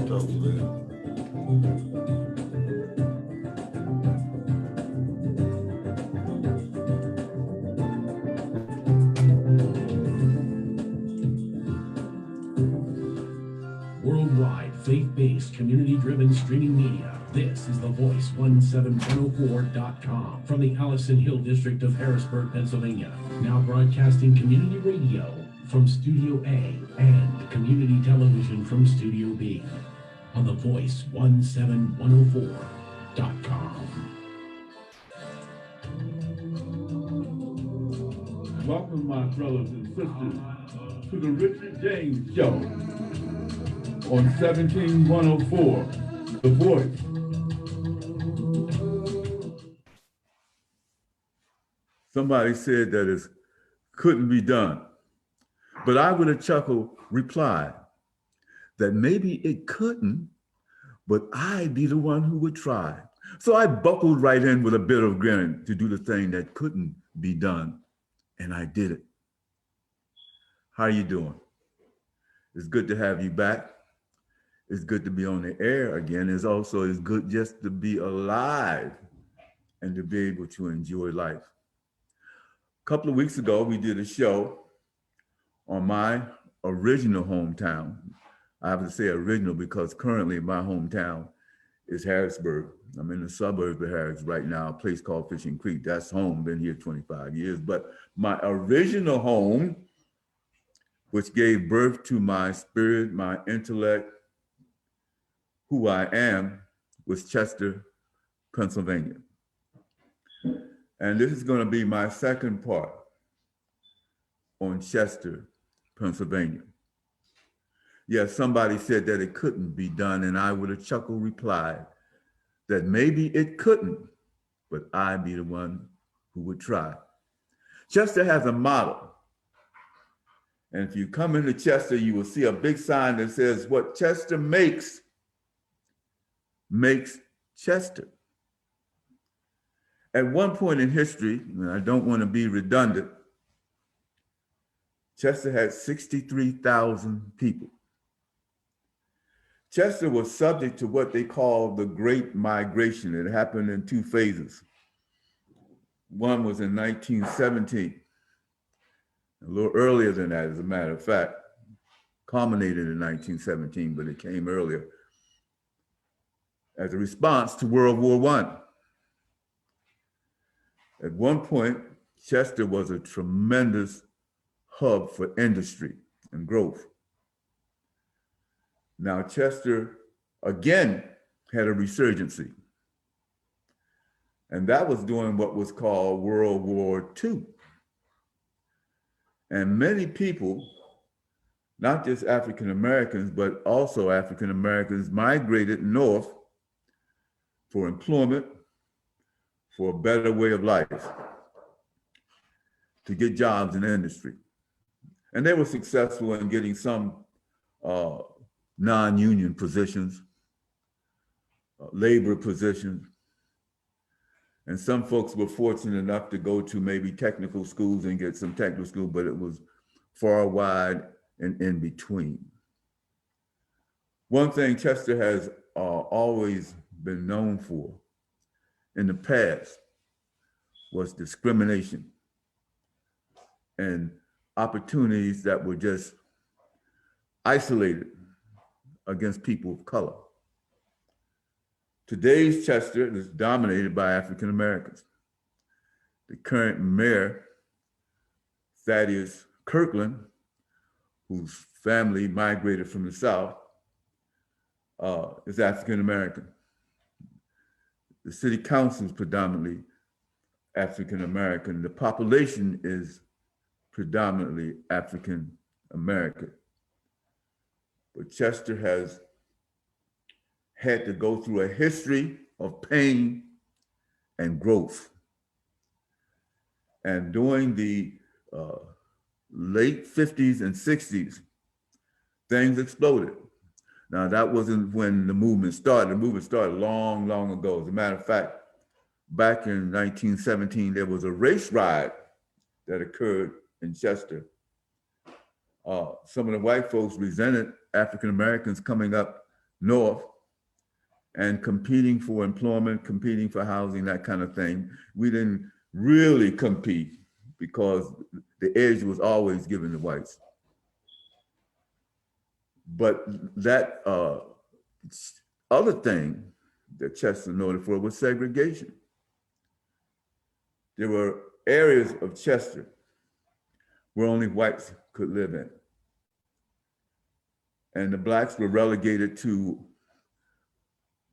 stuff, man. Worldwide, faith-based, community-driven streaming media. This is The Voice 17104.com from the Allison Hill District of Harrisburg, Pennsylvania. Now broadcasting community radio from Studio A and community television from Studio B on The Voice 17104.com. Welcome, my brothers and sisters, to the Richard James Show on 17104, The Voice. Somebody said that it couldn't be done, but I with a chuckle replied that maybe it couldn't, but I'd be the one who would try. So I buckled right in with a bit of grin to do the thing that couldn't be done, and I did it. How you doing? It's good to have you back. It's good to be on the air again. It's good just to be alive and to be able to enjoy life. A couple of weeks ago, we did a show on my original hometown. I have to say original because currently my hometown is Harrisburg. I'm in the suburbs of Harrisburg right now, a place called Fishing Creek. That's home, been here 25 years. But my original home, which gave birth to my spirit, my intellect, who I am, was Chester, Pennsylvania. And this is going to be my second part on Chester, Pennsylvania. Yes, somebody said that it couldn't be done, and I with a chuckle replied that maybe it couldn't, but I'd be the one who would try. Chester has a motto. And if you come into Chester, you will see a big sign that says, "What Chester makes Chester." At one point in history, and I don't want to be redundant, Chester had 63,000 people. Chester was subject to what they call the Great Migration. It happened in two phases. One was in 1917, a little earlier than that, as a matter of fact, culminated in 1917, but it came earlier, as a response to World War I. At one point, Chester was a tremendous hub for industry and growth. Now, Chester, again, had a resurgency. And that was during what was called World War II. And many people, not just African Americans, but also African Americans, migrated north for employment, for a better way of life, to get jobs in industry. And they were successful in getting some non-union positions, labor positions. And some folks were fortunate enough to go to maybe technical schools and get some technical school, but it was far wide and in between. One thing Chester has always been known for in the past was discrimination and opportunities that were just isolated against people of color. Today's Chester is dominated by African Americans. The current mayor, Thaddeus Kirkland, whose family migrated from the South, is African American. The city council is predominantly African American. The population is predominantly African American. But Chester has had to go through a history of pain and growth. And during the late 50s and 60s, things exploded. Now, that wasn't when the movement started. The movement started long, long ago. As a matter of fact, back in 1917, there was a race riot that occurred in Chester. Some of the white folks resented African Americans coming up north and competing for employment, competing for housing, that kind of thing. We didn't really compete because the edge was always given to whites. But that other thing that Chester noted for was segregation. There were areas of Chester where only whites could live in. And the blacks were relegated to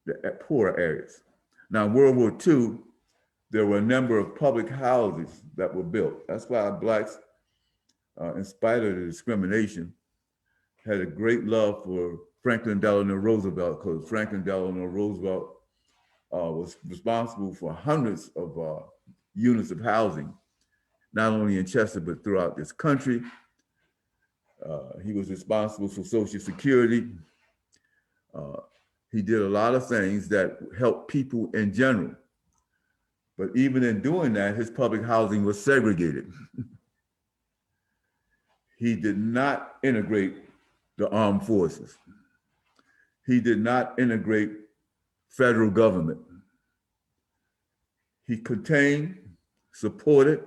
the poorer areas. Now, in World War II, there were a number of public houses that were built. That's why blacks, in spite of the discrimination, had a great love for Franklin Delano Roosevelt, because Franklin Delano Roosevelt was responsible for hundreds of units of housing, not only in Chester, but throughout this country. He was responsible for Social Security. He did a lot of things that helped people in general. But even in doing that, his public housing was segregated. He did not integrate the armed forces. He did not integrate federal government. He contained, supported,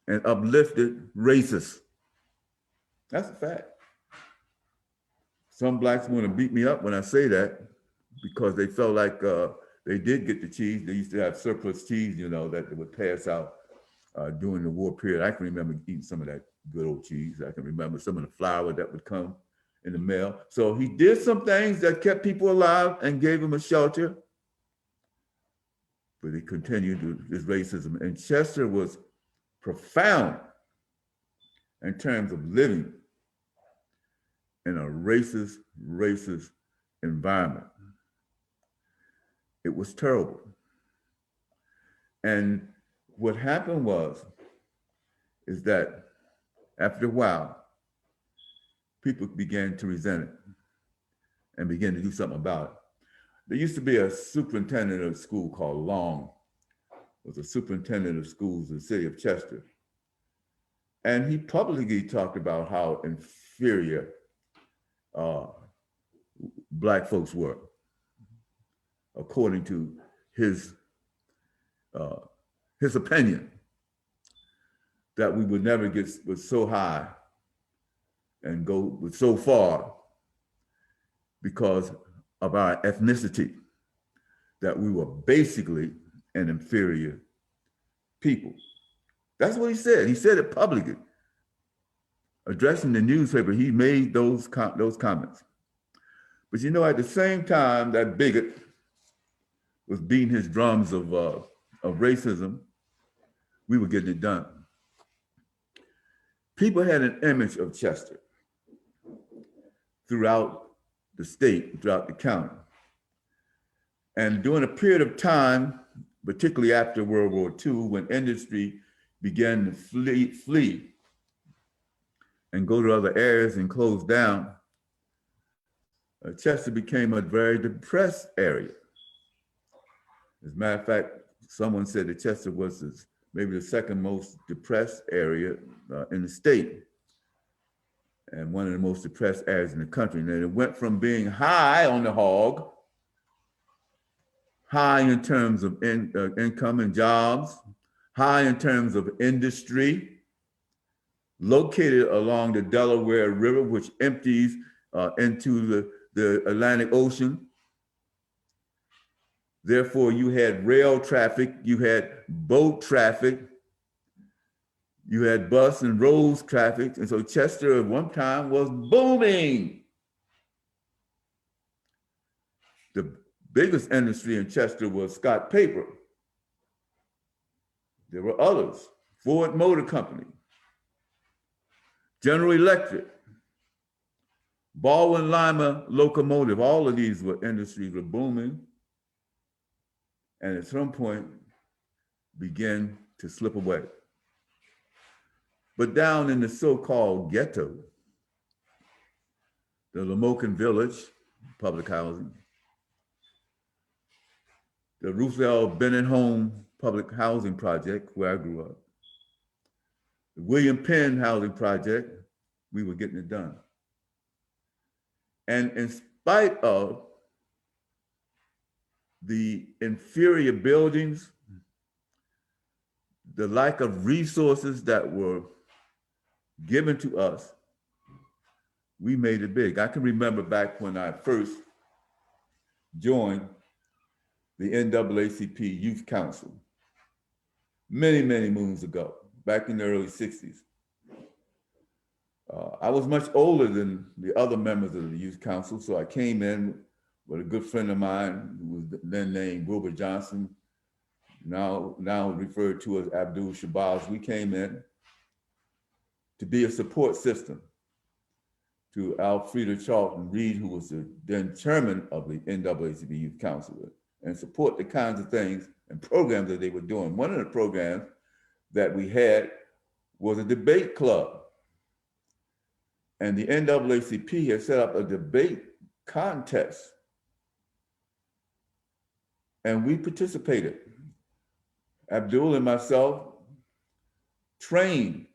and uplifted racists. That's a fact. Some blacks want to beat me up when I say that because they felt like they did get the cheese. They used to have surplus cheese, you know, that they would pass out during the war period. I can remember eating some of that good old cheese. I can remember some of the flour that would come in the mail. So he did some things that kept people alive and gave them a shelter, but he continued his racism. And Chester was profound in terms of living in a racist environment. It was terrible. And what happened is that after a while, people began to resent it and began to do something about it. There used to be a superintendent of a school called Long, was a superintendent of schools in the city of Chester. And he publicly talked about how inferior Black folks were, according to his opinion, that we would never get so high and go so far because of our ethnicity, that we were basically an inferior people. That's what he said. He said it publicly. Addressing the newspaper, he made those comments. But you know, at the same time, that bigot was beating his drums of racism, we were getting it done. People had an image of Chester throughout the state, throughout the county. And during a period of time, particularly after World War II, when industry began to flee and go to other areas and close down, Chester became a very depressed area. As a matter of fact, someone said that Chester was maybe the second most depressed area in the state, and one of the most depressed areas in the country. And it went from being high on the hog, high in terms of income and jobs, high in terms of industry, located along the Delaware River, which empties into the Atlantic Ocean. Therefore, you had rail traffic, you had boat traffic, you had bus and road traffic. And so Chester at one time was booming. The biggest industry in Chester was Scott Paper. There were others, Ford Motor Company, General Electric, Baldwin Lima Locomotive. All of these industries were booming, and at some point began to slip away. But down in the so-called ghetto, the Lamokan Village, public housing, the Ruth L. Bennett Home Public Housing Project, where I grew up, the William Penn Housing Project, we were getting it done. And in spite of the inferior buildings, the lack of resources that were given to us, we made it big. I can remember back when I first joined the NAACP Youth Council, many, many moons ago, back in the early 60s. I was much older than the other members of the Youth Council, so I came in with a good friend of mine who was then named Wilbur Johnson, now referred to as Abdul Shabazz. We came in to be a support system to Alfreda Charlton Reed, who was the then chairman of the NAACP Youth Council, and support the kinds of things and programs that they were doing. One of the programs that we had was a debate club. And the NAACP had set up a debate contest. And we participated. Abdul and myself trained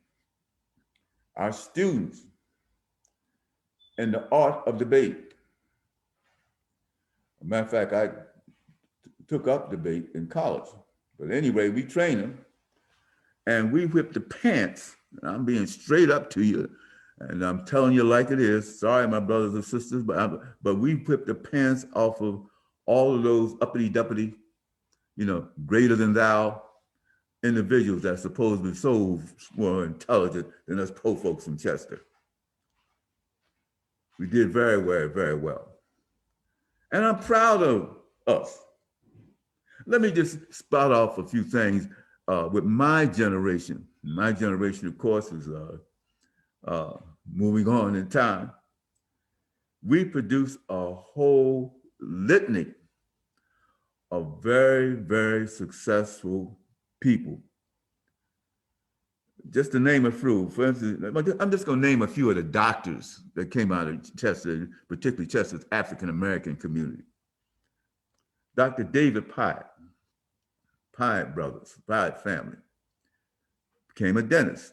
our students in the art of debate. As a matter of fact, I took up debate in college. But anyway, we trained them and we whipped the pants. And I'm being straight up to you. And I'm telling you like it is. Sorry, my brothers and sisters, but we whipped the pants off of all of those uppity-duppity, greater than thou individuals that are supposed to be so more intelligent than us poor folks from Chester. We did very, very, very well. And I'm proud of us. Let me just spout off a few things with my generation. My generation, of course, is moving on in time. We produce a whole litany of very, very successful people. Just to name a few, for instance, I'm just going to name a few of the doctors that came out of Chester, particularly Chester's African-American community. Dr. David Pyatt, Pyatt brothers, Pyatt family, became a dentist.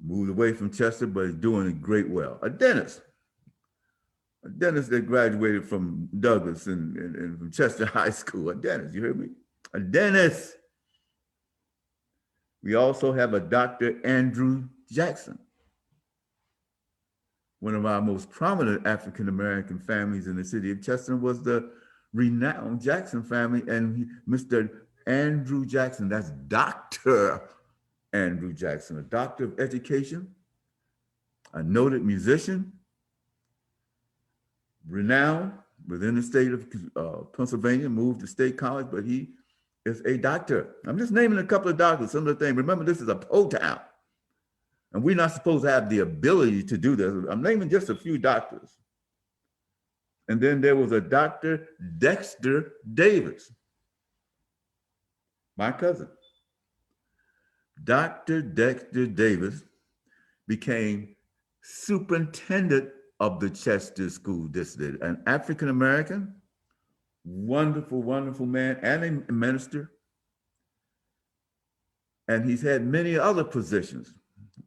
Moved away from Chester, but is doing great well. A dentist that graduated from Douglas and from Chester High School. A dentist, you heard me? A dentist. We also have a Dr. Andrew Jackson, one of our most prominent African-American families in the city of Chester was the renowned Jackson family, and Mr. Andrew Jackson, that's Dr. Andrew Jackson, a doctor of education, a noted musician, renowned within the state of Pennsylvania, moved to State College, but he is a doctor. I'm just naming a couple of doctors, some of the things. Remember, this is a poor town, and we're not supposed to have the ability to do this. I'm naming just a few doctors. And then there was a Dr. Dexter Davis, my cousin. Dr. Dexter Davis became superintendent of the Chester School District, an African-American, wonderful, wonderful man, and a minister. And he's had many other positions,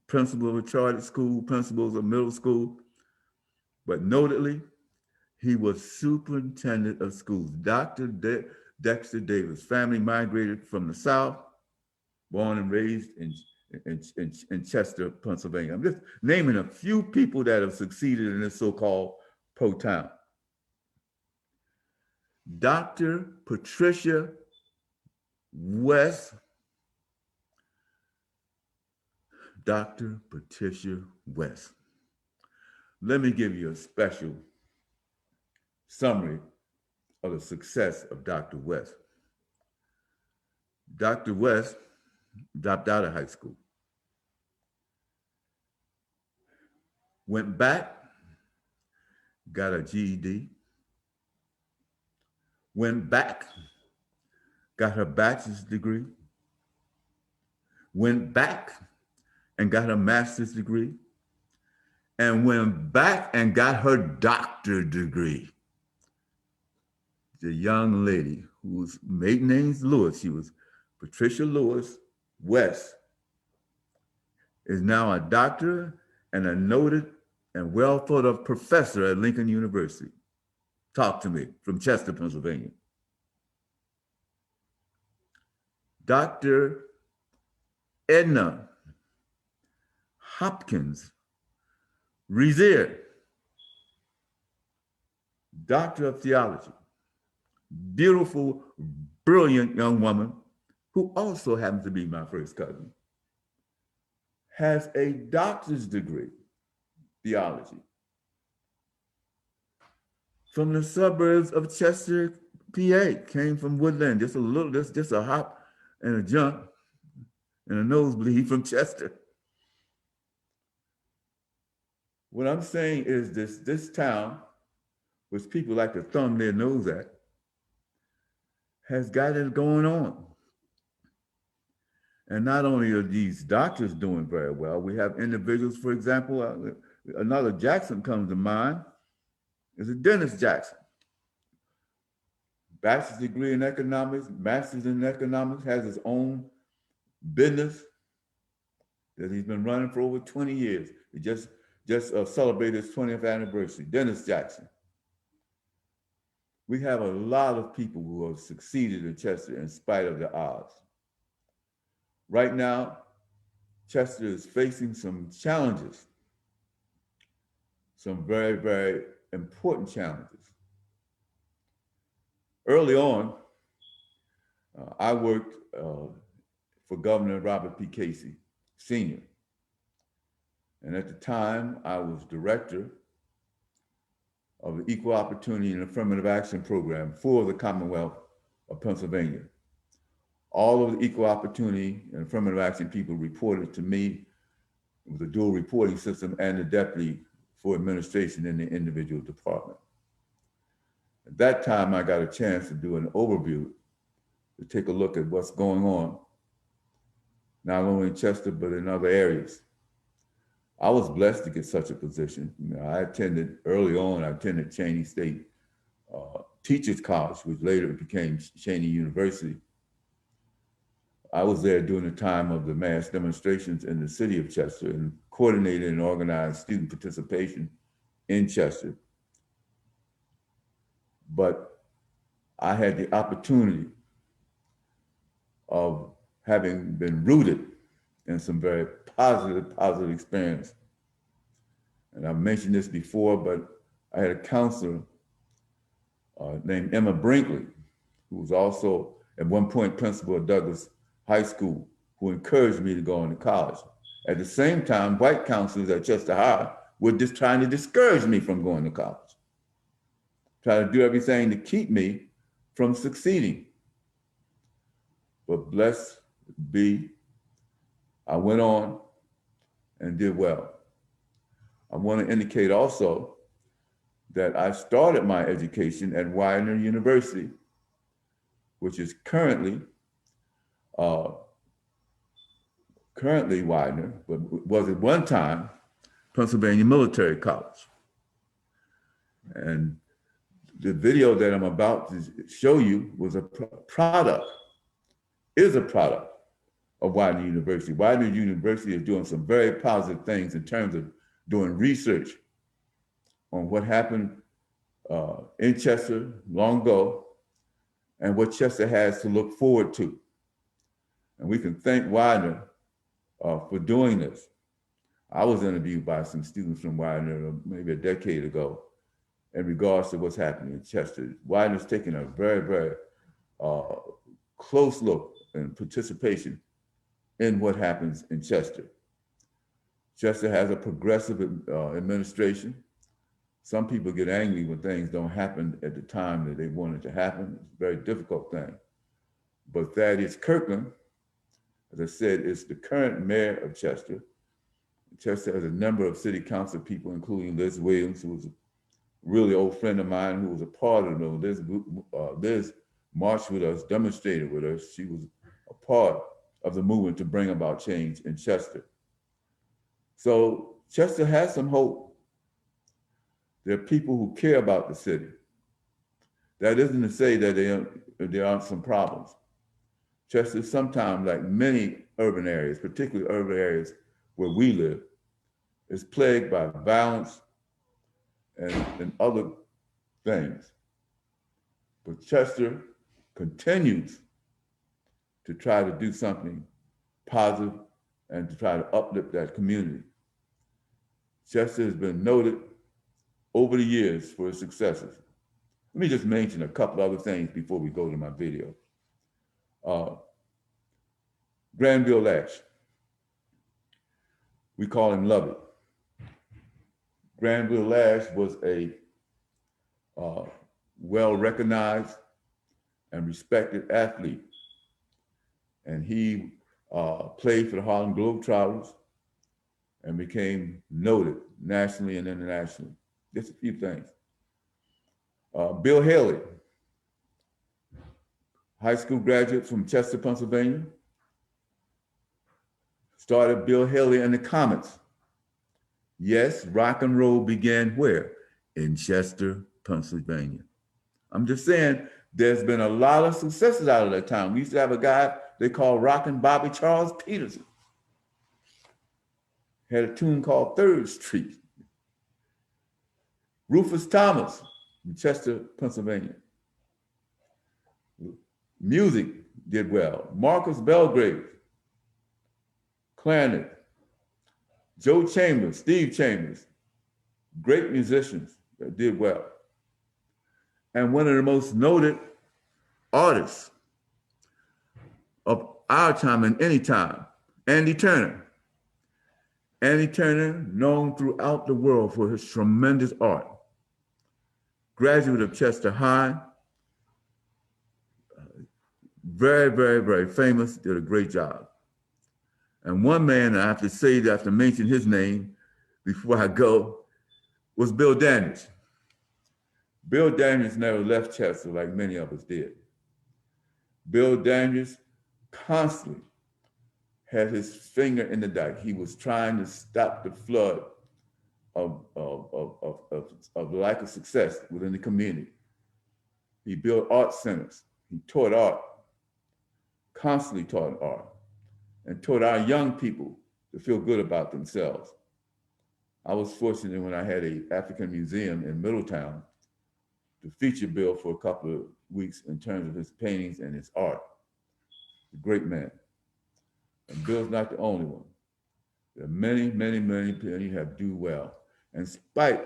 principal of a charter school, principals of middle school, but notably, he was superintendent of schools. Dr. Dexter Davis, family migrated from the South, born and raised in Chester, Pennsylvania. I'm just naming a few people that have succeeded in this so-called poor town. Dr. Patricia West. Dr. Patricia West. Let me give you a special summary of the success of Dr. West. Dr. West dropped out of high school, went back, got a GED, went back, got her bachelor's degree, went back and got her master's degree, and went back and got her doctorate degree. The young lady whose maiden name's Lewis, she was Patricia Lewis West, is now a doctor and a noted and well thought of professor at Lincoln University. Talk to me from Chester, Pennsylvania. Dr. Edna Hopkins Rezier, Doctor of Theology, beautiful, brilliant young woman who also happens to be my first cousin, has a doctor's degree, theology, from the suburbs of Chester, PA, came from Woodland, just a hop and a jump and a nosebleed from Chester. What I'm saying is this town, which people like to thumb their nose at, has got it going on. And not only are these doctors doing very well, we have individuals, for example, another Jackson comes to mind, is a Dennis Jackson. Bachelor's degree in economics, master's in economics, has his own business that he's been running for over 20 years. He just celebrated his 20th anniversary, Dennis Jackson. We have a lot of people who have succeeded in Chester in spite of the odds. Right now, Chester is facing some challenges, some very, very important challenges. Early on, I worked for Governor Robert P. Casey, Sr. And at the time, I was director of the Equal Opportunity and Affirmative Action Program for the Commonwealth of Pennsylvania. All of the equal opportunity and affirmative action people reported to me with a dual reporting system and the deputy for administration in the individual department. At that time, I got a chance to do an overview, to take a look at what's going on, not only in Chester, but in other areas. I was blessed to get such a position. I attended Cheyney State Teachers College, which later became Cheyney University. I was there during the time of the mass demonstrations in the city of Chester and coordinated and organized student participation in Chester. But I had the opportunity of having been rooted in some very positive experience. And I've mentioned this before, but I had a counselor named Emma Brinkley, who was also at one point principal at Douglas High School, who encouraged me to go into college. At the same time, white counselors at Chester High were just trying to discourage me from going to college, trying to do everything to keep me from succeeding. But blessed be, I went on and did well. I want to indicate also that I started my education at Widener University, which is currently Widener, but was at one time Pennsylvania Military College. And the video that I'm about to show you was a product of Widener University. Widener University is doing some very positive things in terms of doing research on what happened in Chester long ago and what Chester has to look forward to. And we can thank Widener for doing this. I was interviewed by some students from Widener maybe a decade ago in regards to what's happening in Chester. Widener's taking a very, very close look and participation in what happens in Chester. Chester has a progressive administration. Some people get angry when things don't happen at the time that they want it to happen. It's a very difficult thing. But Thaddeus Kirkland, as I said, is the current mayor of Chester. Chester has a number of city council people, including Liz Williams, who was a really old friend of mine, who was a part of Liz marched with us, demonstrated with us. She was a part of the movement to bring about change in Chester. So Chester has some hope. There are people who care about the city. That isn't to say that there aren't some problems. Chester, sometimes, like many urban areas, particularly urban areas where we live, is plagued by violence, and other things. But Chester continues to try to do something positive and to try to uplift that community. Chester has been noted over the years for his successes. Let me just mention a couple other things before we go to my video. Granville Lash, we call him Lovey. Granville Lash was a well-recognized and respected athlete. And he played for the Harlem Globetrotters and became noted nationally and internationally. Just a few things. Bill Haley, high school graduate from Chester, Pennsylvania, started Bill Haley and the Comets. Yes, rock and roll began where? In Chester, Pennsylvania. I'm just saying, there's been a lot of successes out of that time. We used to have a guy they call Rockin' Bobby Charles Peterson. Had a tune called 3rd Street. Rufus Thomas in Chester, Pennsylvania. Music did well. Marcus Belgrave, clarinet. Joe Chambers, Steve Chambers, great musicians that did well. And one of the most noted artists of our time and any time, Andy Turner. Andy Turner, known throughout the world for his tremendous art. Graduate of Chester High. Very, very, very famous, did a great job. And one man I have to say, that I have to mention his name before I go, was Bill Daniels. Bill Daniels never left Chester like many of us did. Bill Daniels constantly had his finger in the dike. He was trying to stop the flood of lack of success within the community. He built art centers. He taught art, constantly taught art, and taught our young people to feel good about themselves. I was fortunate when I had an African museum in Middletown to feature Bill for a couple of weeks in terms of his paintings and his art. A great man. And Bill's not the only one. There are many, many, many people who have do well, in spite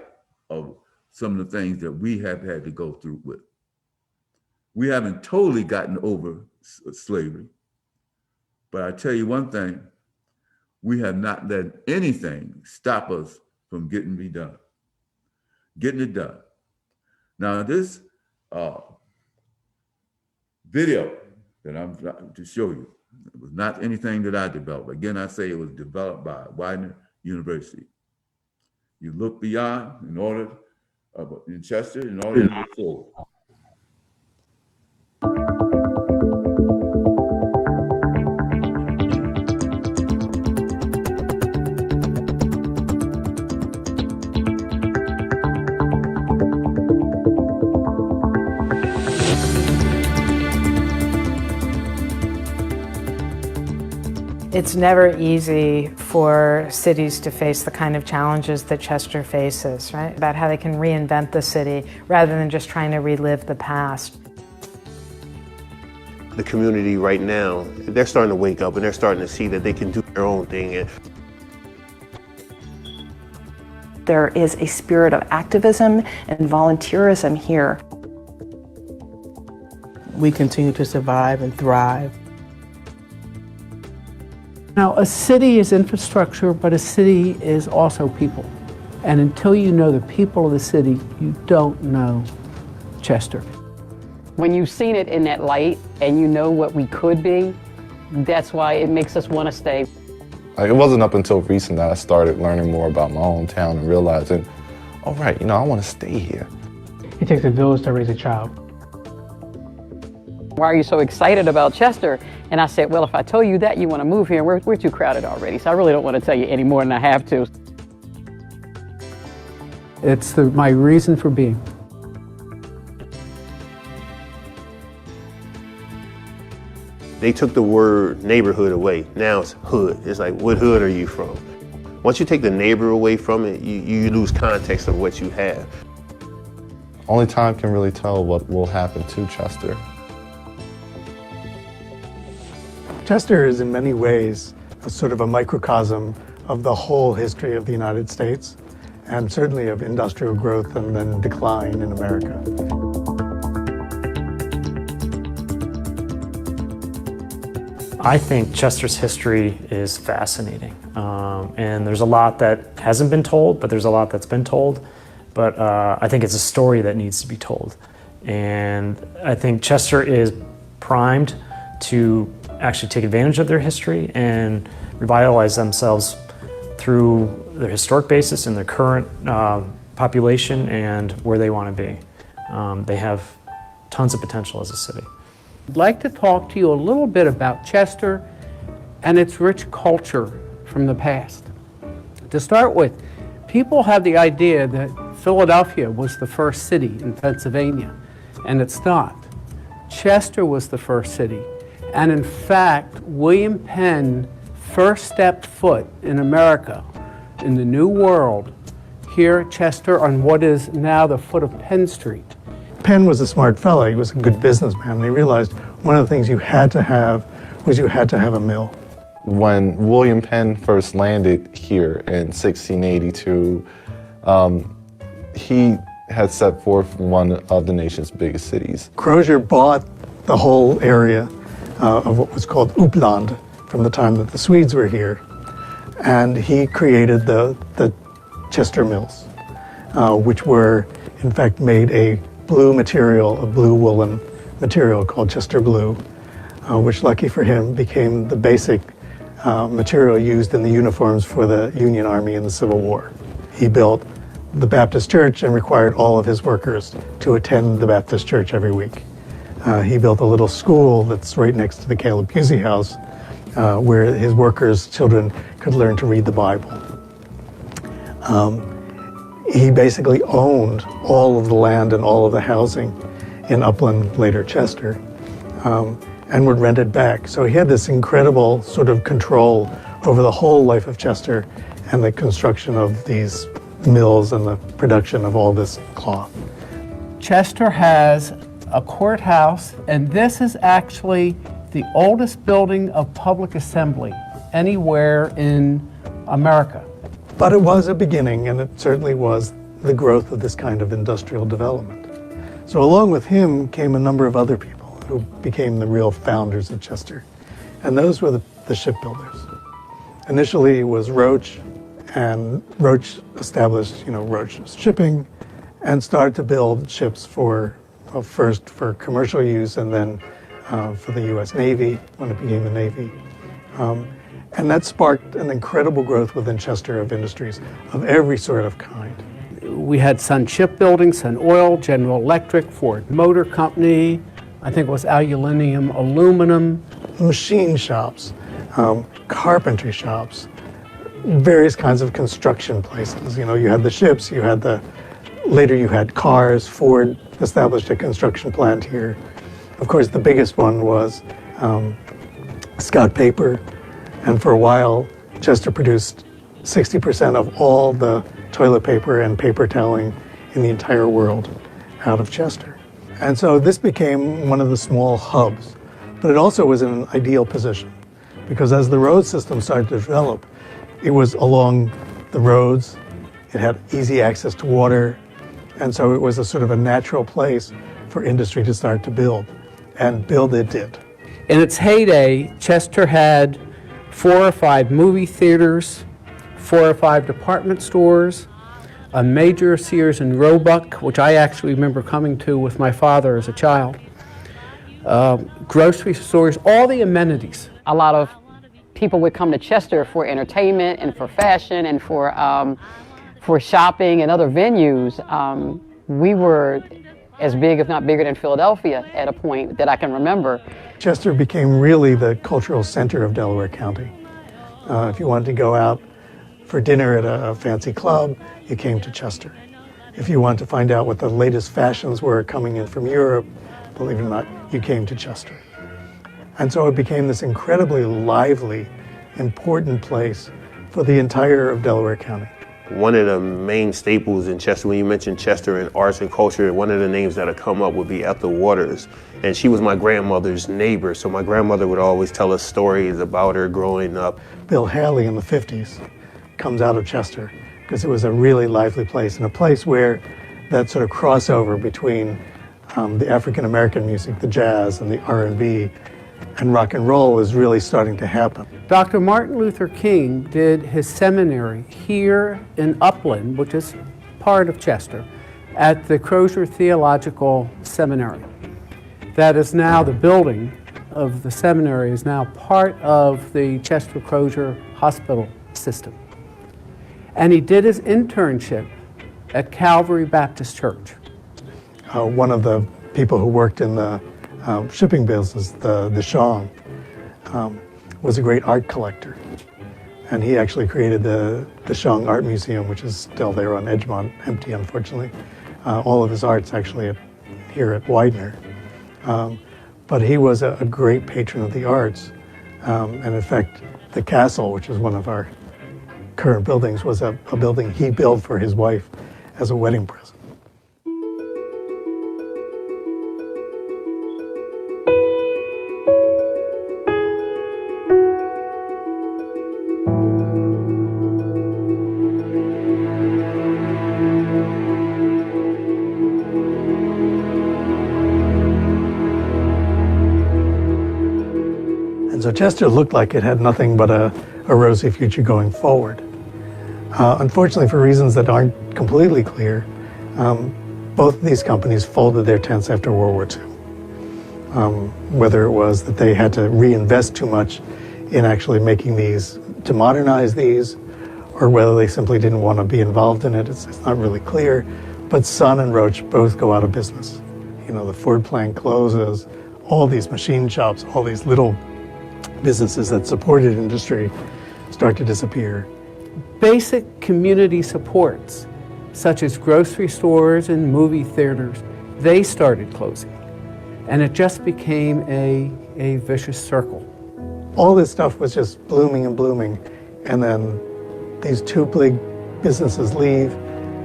of some of the things that we have had to go through with. We haven't totally gotten over slavery, but I tell you one thing, we have not let anything stop us from getting it done. Now this video that I'm trying to show you, it was not anything that I developed. Again, I say it was developed by Widener University. You look beyond in Chester in order to move forward. It's never easy for cities to face the kind of challenges that Chester faces, right? About how they can reinvent the city rather than just trying to relive the past. The community right now, they're starting to wake up and they're starting to see that they can do their own thing. There is a spirit of activism and volunteerism here. We continue to survive and thrive. Now, a city is infrastructure, but a city is also people. And until you know the people of the city, you don't know Chester. When you've seen it in that light and you know what we could be, that's why it makes us want to stay. It wasn't up until recent that I started learning more about my own town and realizing, all right, I want to stay here. It takes a village to raise a child. Why are you so excited about Chester? And I said, well, if I tell you that you want to move here, we're too crowded already. So I really don't want to tell you any more than I have to. It's my reason for being. They took the word neighborhood away. Now it's hood. It's like, what hood are you from? Once you take the neighbor away from it, you lose context of what you have. Only time can really tell what will happen to Chester. Chester is in many ways a sort of a microcosm of the whole history of the United States, and certainly of industrial growth and then decline in America. I think Chester's history is fascinating, and there's a lot that hasn't been told, but there's a lot that's been told. But I think it's a story that needs to be told, and I think Chester is primed to actually take advantage of their history and revitalize themselves through their historic basis and their current population and where they want to be. They have tons of potential as a city. I'd like to talk to you a little bit about Chester and its rich culture from the past. To start with, people have the idea that Philadelphia was the first city in Pennsylvania, and it's not. Chester was the first city, and in fact, William Penn first stepped foot in America, in the New World, here at Chester on what is now the foot of Penn Street. Penn was a smart fellow. He was a good businessman. And he realized one of the things you had to have was you had to have a mill. When William Penn first landed here in 1682, he had set forth one of the nation's biggest cities. Crozier bought the whole area of what was called Uppland from the time that the Swedes were here, and he created the Chester Mills, which were in fact made a blue material, a blue woolen material called Chester Blue, which, lucky for him, became the basic material used in the uniforms for the Union Army in the Civil War. He built the Baptist church and required all of his workers to attend the Baptist church every week. He built a little school that's right next to the Caleb Pusey House, where his workers' children could learn to read the Bible. He basically owned all of the land and all of the housing in Upland, later Chester, and would rent it back. So he had this incredible sort of control over the whole life of Chester and the construction of these mills and the production of all this cloth. Chester has a courthouse, and this is actually the oldest building of public assembly anywhere in America. But it was a beginning, and it certainly was the growth of this kind of industrial development. So along with him came a number of other people who became the real founders of Chester, and those were the shipbuilders. Initially it was Roach, and Roach established, Roach Shipping, and started to build ships first for commercial use, and then for the U.S. Navy when it became the Navy. And that sparked an incredible growth within Chester of industries of every sort of kind. We had Sun Shipbuilding, Sun Oil, General Electric, Ford Motor Company, I think it was Aluminium, Aluminum. Machine shops, carpentry shops, various kinds of construction places. You had the ships, later you had cars. Ford established a construction plant here. Of course, the biggest one was Scott Paper. And for a while, Chester produced 60% of all the toilet paper and paper toweling in the entire world out of Chester. And so this became one of the small hubs. But it also was in an ideal position, because as the road system started to develop, it was along the roads, it had easy access to water, and so it was a sort of a natural place for industry to start to build. And build it did. In its heyday, Chester had 4 or 5 movie theaters, 4 or 5 department stores, a major Sears and Roebuck, which I actually remember coming to with my father as a child, grocery stores, all the amenities. A lot of people would come to Chester for entertainment and for fashion and for shopping and other venues. We were as big, if not bigger than Philadelphia at a point that I can remember. Chester became really the cultural center of Delaware County. If you wanted to go out for dinner at a fancy club, you came to Chester. If you wanted to find out what the latest fashions were coming in from Europe, believe it or not, you came to Chester. And so it became this incredibly lively, important place for the entire of Delaware County. One of the main staples in Chester, when you mention Chester and arts and culture, one of the names that'll come up would be Ethel Waters. And she was my grandmother's neighbor, so my grandmother would always tell us stories about her growing up. Bill Haley in the 50s comes out of Chester because it was a really lively place, and a place where that sort of crossover between the African-American music, the jazz and the R&B and rock and roll is really starting to happen. Dr. Martin Luther King did his seminary here in Upland, which is part of Chester, at the Crozier Theological Seminary. That is now, the building of the seminary is now part of the Chester Crozier Hospital system. And he did his internship at Calvary Baptist Church. One of the people who worked in the shipping business, the Shong, was a great art collector. And he actually created the Shong Art Museum, which is still there on Edgemont, empty unfortunately. All of his art's actually here at Widener. But he was a great patron of the arts. And in fact, the castle, which is one of our current buildings, was a building he built for his wife as a wedding present. And so Chester looked like it had nothing but a rosy future going forward. Unfortunately, for reasons that aren't completely clear, both of these companies folded their tents after World War II. Whether it was that they had to reinvest too much in actually making these, to modernize these, or whether they simply didn't want to be involved in it, it's not really clear. But Sun and Roach both go out of business. You know, the Ford plant closes, all these machine shops, all these little businesses that supported industry start to disappear. Basic community supports, such as grocery stores and movie theaters, they started closing. And it just became a vicious circle. All this stuff was just blooming and blooming, and then these two big businesses leave,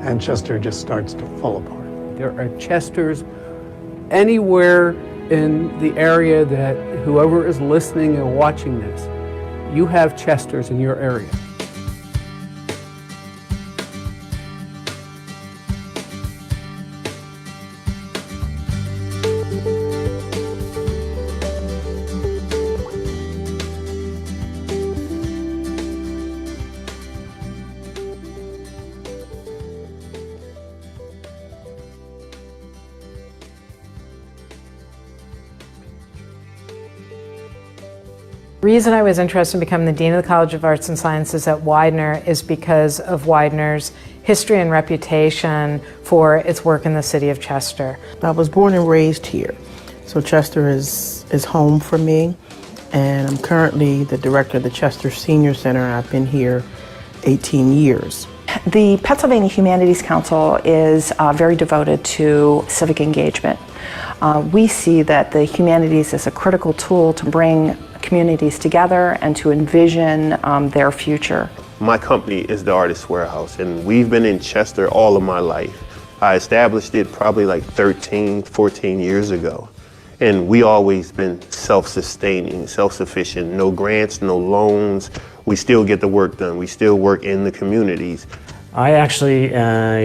and Chester just starts to fall apart. There are Chesters anywhere in the area that whoever is listening and watching this, you have Chesters in your area. The reason I was interested in becoming the Dean of the College of Arts and Sciences at Widener is because of Widener's history and reputation for its work in the city of Chester. I was born and raised here, so Chester is home for me, and I'm currently the director of the Chester Senior Center. I've been here 18 years. The Pennsylvania Humanities Council is very devoted to civic engagement. We see that the humanities is a critical tool to bring communities together and to envision their future. My company is the Artist Warehouse, and we've been in Chester all of my life. I established it probably like 13, 14 years ago. And we always been self-sustaining, self-sufficient, no grants, no loans. We still get the work done. We still work in the communities. I actually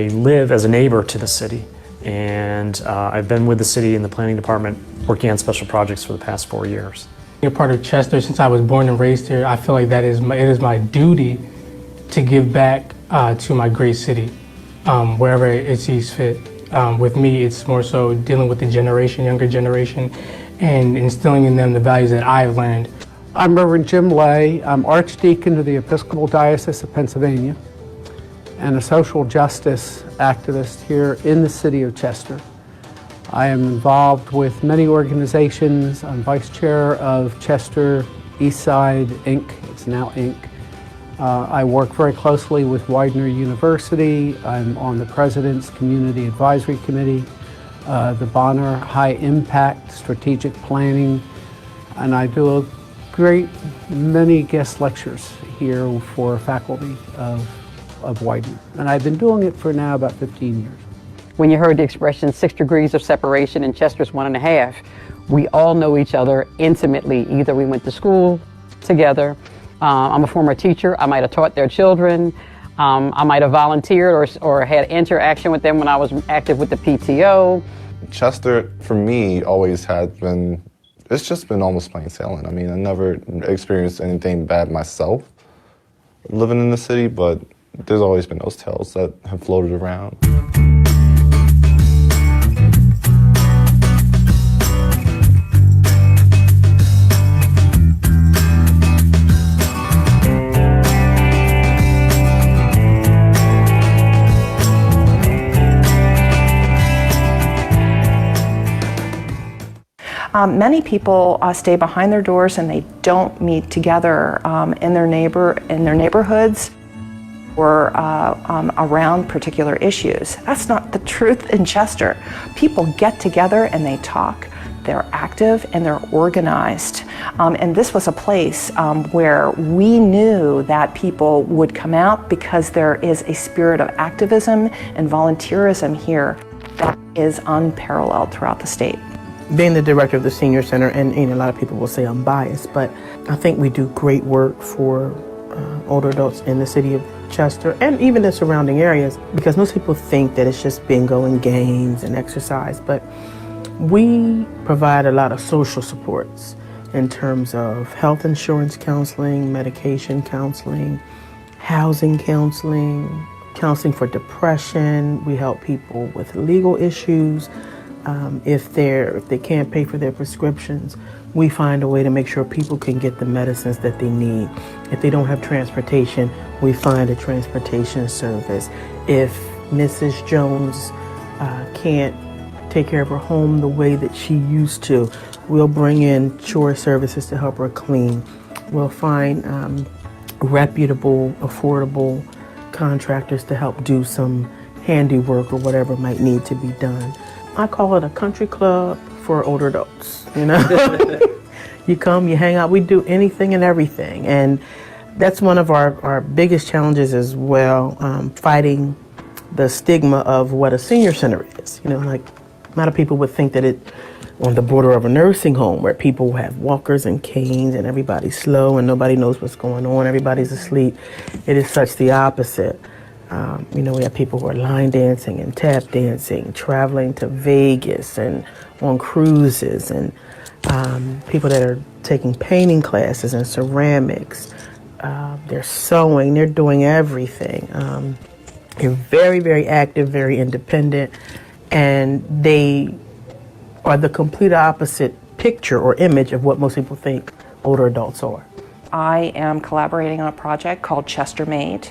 live as a neighbor to the city, and I've been with the city in the planning department working on special projects for the past 4 years. Being a part of Chester since I was born and raised here, I feel like it is my duty to give back to my great city, wherever it sees fit. With me, it's more so dealing with the younger generation, and instilling in them the values that I've learned. I'm Reverend Jim Lay. I'm Archdeacon of the Episcopal Diocese of Pennsylvania and a social justice activist here in the city of Chester. I am involved with many organizations. I'm vice chair of Chester Eastside Inc. It's now Inc. I work very closely with Widener University. I'm on the President's Community Advisory Committee, the Bonner High Impact Strategic Planning, and I do a great many guest lectures here for faculty of Widener. And I've been doing it for now about 15 years. When you heard the expression 6 degrees of separation and Chester's 1.5, we all know each other intimately. Either we went to school together, I'm a former teacher, I might have taught their children, I might have volunteered or had interaction with them when I was active with the PTO. Chester, for me, always had been, it's just been almost plain sailing. I mean, I never experienced anything bad myself living in the city, but there's always been those tales that have floated around. Many people stay behind their doors and they don't meet together in their neighborhoods or around particular issues. That's not the truth in Chester. People get together and they talk. They're active and they're organized. And this was a place where we knew that people would come out because there is a spirit of activism and volunteerism here that is unparalleled throughout the state. Being the director of the Senior Center, and a lot of people will say I'm biased, but I think we do great work for older adults in the city of Chester and even the surrounding areas, because most people think that it's just bingo and games and exercise, but we provide a lot of social supports in terms of health insurance counseling, medication counseling, housing counseling, counseling for depression. We help people with legal issues. If they can't pay for their prescriptions, we find a way to make sure people can get the medicines that they need. If they don't have transportation, we find a transportation service. If Mrs. Jones can't take care of her home the way that she used to, we'll bring in chore services to help her clean. We'll find reputable, affordable contractors to help do some handiwork or whatever might need to be done. I call it a country club for older adults, You come, you hang out, we do anything and everything. And that's one of our biggest challenges as well, fighting the stigma of what a senior center is. Like a lot of people would think that it's on the border of a nursing home where people have walkers and canes and everybody's slow and nobody knows what's going on, everybody's asleep. It is such the opposite. We have people who are line dancing and tap dancing, traveling to Vegas and on cruises, and people that are taking painting classes and ceramics. They're sewing, they're doing everything. They're very, very active, very independent, and they are the complete opposite picture or image of what most people think older adults are. I am collaborating on a project called Chester Made,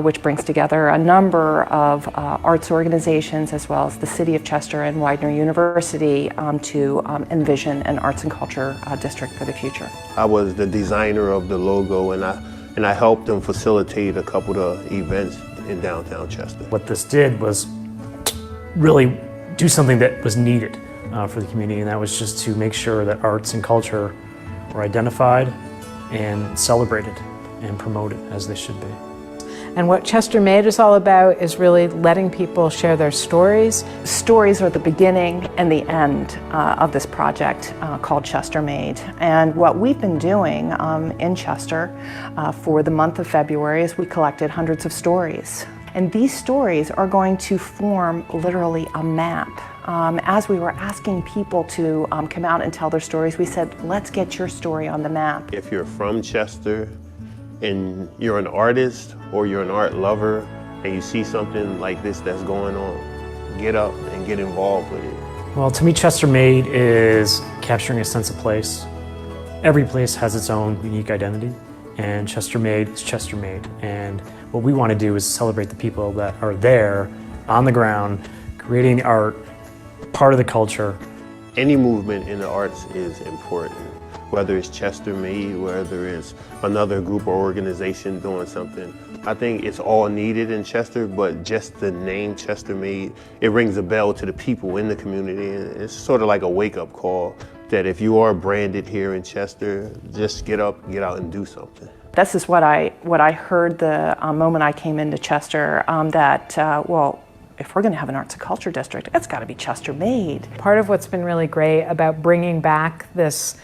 which brings together a number of arts organizations as well as the City of Chester and Widener University to envision an arts and culture district for the future. I was the designer of the logo, and I helped them facilitate a couple of events in downtown Chester. What this did was really do something that was needed for the community, and that was just to make sure that arts and culture were identified and celebrated and promoted as they should be. And what Chester Made is all about is really letting people share their stories. Stories are the beginning and the end of this project called Chester Made. And what we've been doing in Chester for the month of February is we collected hundreds of stories. And these stories are going to form literally a map. As we were asking people to come out and tell their stories, we said, let's get your story on the map. If you're from Chester and you're an artist or you're an art lover and you see something like this that's going on, get up and get involved with it. Well, to me, Chester Made is capturing a sense of place. Every place has its own unique identity, and Chester Made is Chester Made. And what we want to do is celebrate the people that are there on the ground, creating art, part of the culture. Any movement in the arts is important, whether it's Chester Made, whether it's another group or organization doing something. I think it's all needed in Chester, but just the name Chester Made, it rings a bell to the people in the community. And it's sort of like a wake-up call that if you are branded here in Chester, just get up, get out and do something. This is what I heard the moment I came into Chester, well, if we're going to have an arts and culture district, it's got to be Chester made. Part of what's been really great about bringing back this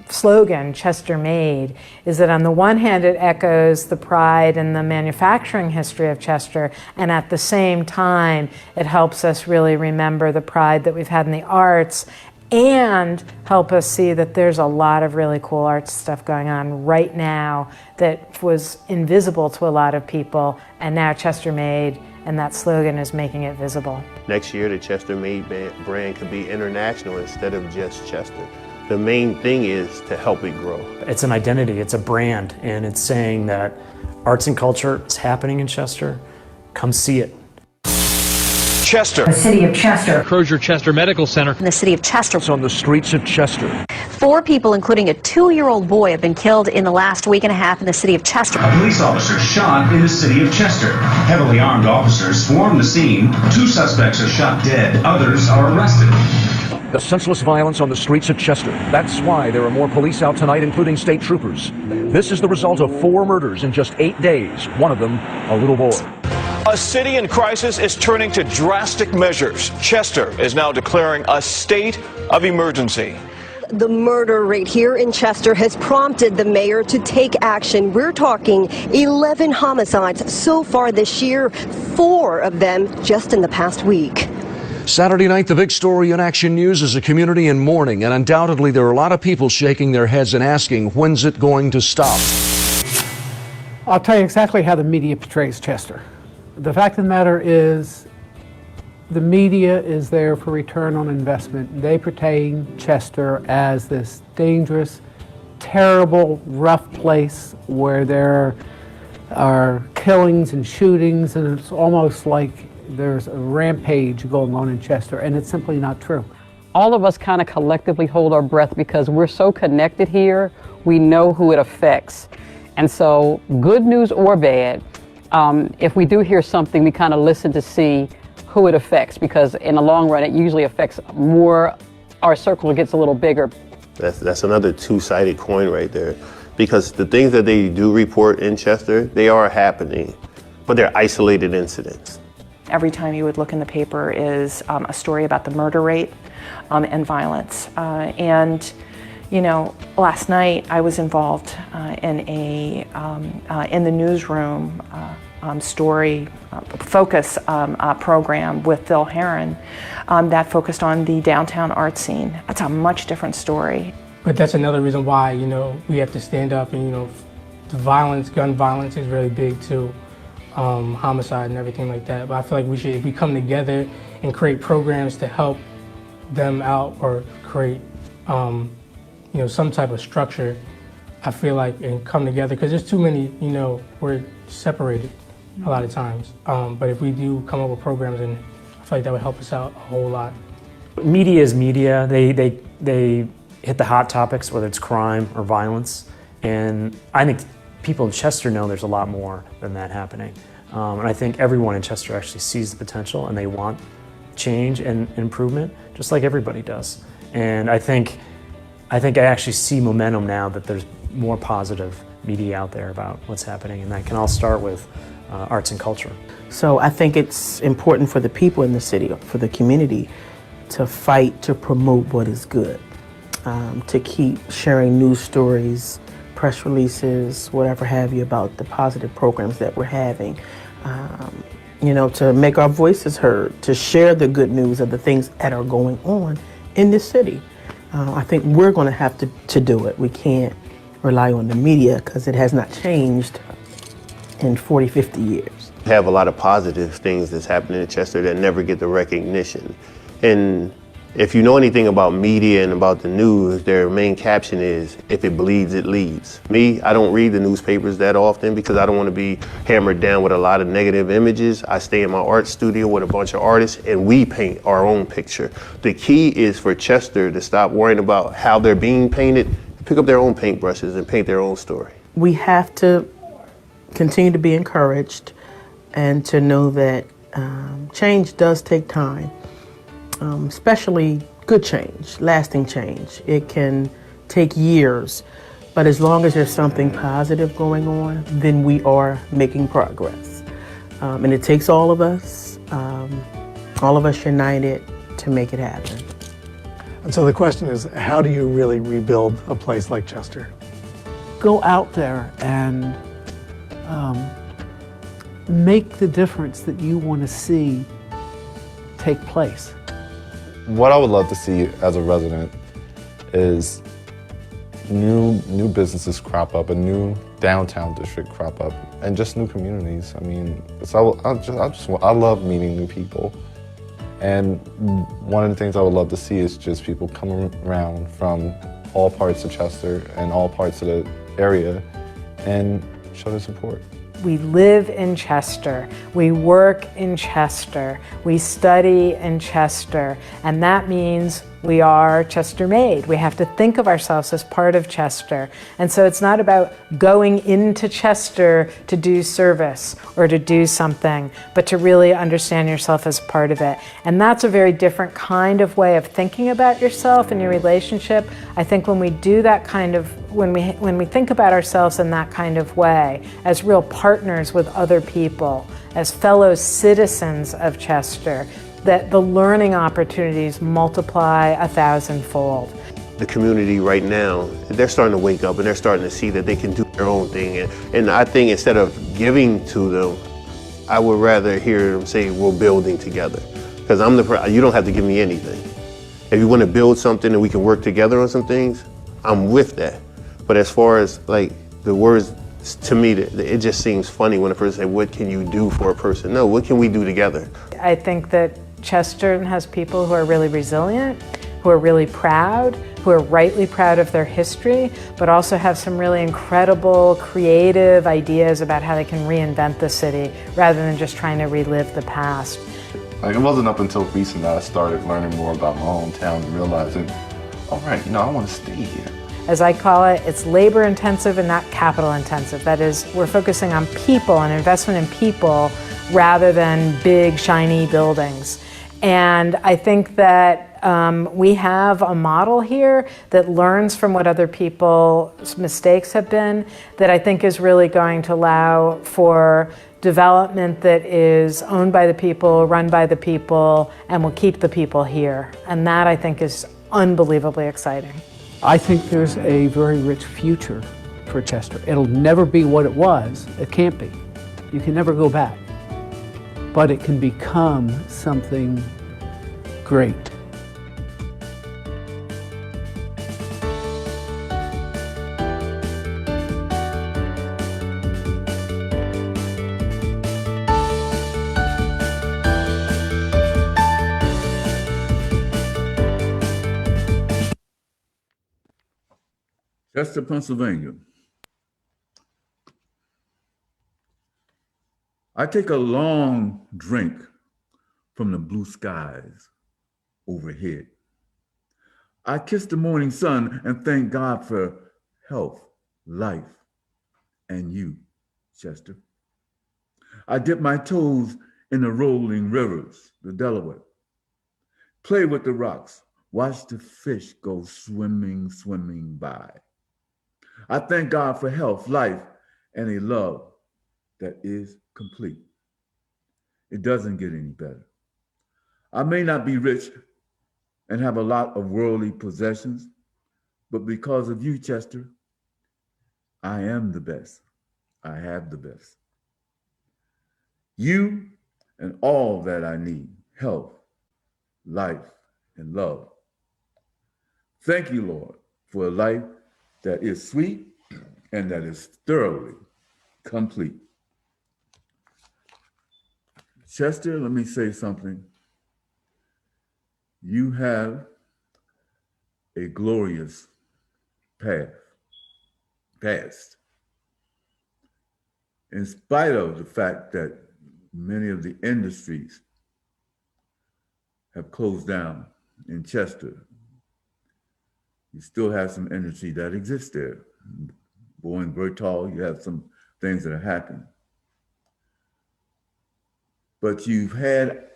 slogan, Chester Made, is that on the one hand it echoes the pride and the manufacturing history of Chester, and at the same time it helps us really remember the pride that we've had in the arts and help us see that there's a lot of really cool arts stuff going on right now that was invisible to a lot of people, and now Chester Made and that slogan is making it visible. Next year, the Chester Made brand could be international instead of just Chester. The main thing is to help it grow. It's an identity, it's a brand, and it's saying that arts and culture is happening in Chester. Come see it. Chester. The city of Chester. Crozier Chester Medical Center. In the city of Chester. It's on the streets of Chester. 4 people, including a 2-year-old boy, have been killed in the last week and a half in the city of Chester. A police officer shot in the city of Chester. Heavily armed officers swarm the scene. 2 suspects are shot dead. Others are arrested. The senseless violence on the streets of Chester. That's why there are more police out tonight, including state troopers. This is the result of 4 murders in just 8 days. One of them, a little boy. A city in crisis is turning to drastic measures. Chester is now declaring a state of emergency. The murder rate here in Chester has prompted the mayor to take action. We're talking 11 homicides so far this year, 4 of them just in the past week. Saturday night, the big story in Action News is a community in mourning, and undoubtedly there are a lot of people shaking their heads and asking, when's it going to stop? I'll tell you exactly how the media portrays Chester. The fact of the matter is, the media is there for return on investment. They portray Chester as this dangerous, terrible, rough place where there are killings and shootings, and it's almost like there's a rampage going on in Chester, and it's simply not true. All of us kind of collectively hold our breath because we're so connected here, we know who it affects. And so, good news or bad, if we do hear something, we kind of listen to see who it affects, because in the long run, it usually affects more, our circle gets a little bigger. That's another two-sided coin right there, because the things that they do report in Chester, they are happening, but they're isolated incidents. Every time you would look in the paper is a story about the murder rate and violence. And you know, last night I was involved in the newsroom story focus program with Phil Herron that focused on the downtown art scene. That's a much different story. But that's another reason why, you know, we have to stand up, and, you know, the violence, gun violence is really big too. Homicide and everything like that. But I feel like if we come together and create programs to help them out, or create, you know, some type of structure, I feel like, and come together, because there's too many, you know, we're separated a lot of times. But if we do come up with programs, and I feel like that would help us out a whole lot. Media is media. They hit the hot topics, whether it's crime or violence. And I think people in Chester know there's a lot more than that happening. And I think everyone in Chester actually sees the potential, and they want change and improvement, just like everybody does. And I think I actually see momentum now that there's more positive media out there about what's happening, and that can all start with arts and culture. So I think it's important for the people in the city, for the community, to fight to promote what is good, to keep sharing news stories, press releases, whatever have you, about the positive programs that we're having. You know, to make our voices heard, to share the good news of the things that are going on in this city. I think we're going to have to do it. We can't rely on the media, because it has not changed in 40, 50 years. We have a lot of positive things that's happening in Chester that never get the recognition. And if you know anything about media and about the news, their main caption is, if it bleeds, it leads. Me, I don't read the newspapers that often because I don't want to be hammered down with a lot of negative images. I stay in my art studio with a bunch of artists, and we paint our own picture. The key is for Chester to stop worrying about how they're being painted, pick up their own paintbrushes and paint their own story. We have to continue to be encouraged, and to know that change does take time. Especially good change, lasting change. It can take years, But as long as there's something positive going on, then we are making progress. And it takes all of us united to make it happen. And so the question is, how do you really rebuild a place like Chester? Go out there and make the difference that you want to see take place. What I would love to see as a resident is new businesses crop up, a new downtown district crop up, and just new communities. I mean, so I love meeting new people. And one of the things I would love to see is just people coming around from all parts of Chester and all parts of the area and show their support. We live in Chester, we work in Chester, we study in Chester, and that means we are Chester made. We have to think of ourselves as part of Chester. And so it's not about going into Chester to do service or to do something, but to really understand yourself as part of it. And that's a very different kind of way of thinking about yourself and your relationship. I think when we do that kind of, when we think about ourselves in that kind of way, as real partners with other people, as fellow citizens of Chester, that the learning opportunities multiply 1,000-fold. The community right now, they're starting to wake up and they're starting to see that they can do their own thing. And I think instead of giving to them, I would rather hear them say, we're building together. Because you don't have to give me anything. If you want to build something and we can work together on some things, I'm with that. But as far as like the words, to me, it just seems funny when a person says, what can you do for a person? No, what can we do together? I think that Chester has people who are really resilient, who are really proud, who are rightly proud of their history, but also have some really incredible creative ideas about how they can reinvent the city rather than just trying to relive the past. Like, it wasn't up until recent that I started learning more about my hometown and realizing, all right, I want to stay here. As I call it, it's labor intensive and not capital intensive. That is, we're focusing on people and investment in people rather than big, shiny buildings. And I think that we have a model here that learns from what other people's mistakes have been, that I think is really going to allow for development that is owned by the people, run by the people, and will keep the people here. And that, I think, is unbelievably exciting. I think there's a very rich future for Chester. It'll never be what it was. It can't be. You can never go back. But it can become something great. Chester, Pennsylvania. I take a long drink from the blue skies overhead. I kiss the morning sun and thank God for health, life, and you, Chester. I dip my toes in the rolling rivers, the Delaware. Play with the rocks, watch the fish go swimming, swimming by. I thank God for health, life, and a love that is complete. It doesn't get any better. I may not be rich and have a lot of worldly possessions, but because of you, Chester, I am the best. I have the best. You and all that I need, health, life, and love. Thank you, Lord, for a life that is sweet and that is thoroughly complete. Chester, let me say something. You have a glorious past. In spite of the fact that many of the industries have closed down in Chester, you still have some industry that exists there. Boeing, Bertol, you have some things that are happening. But you've had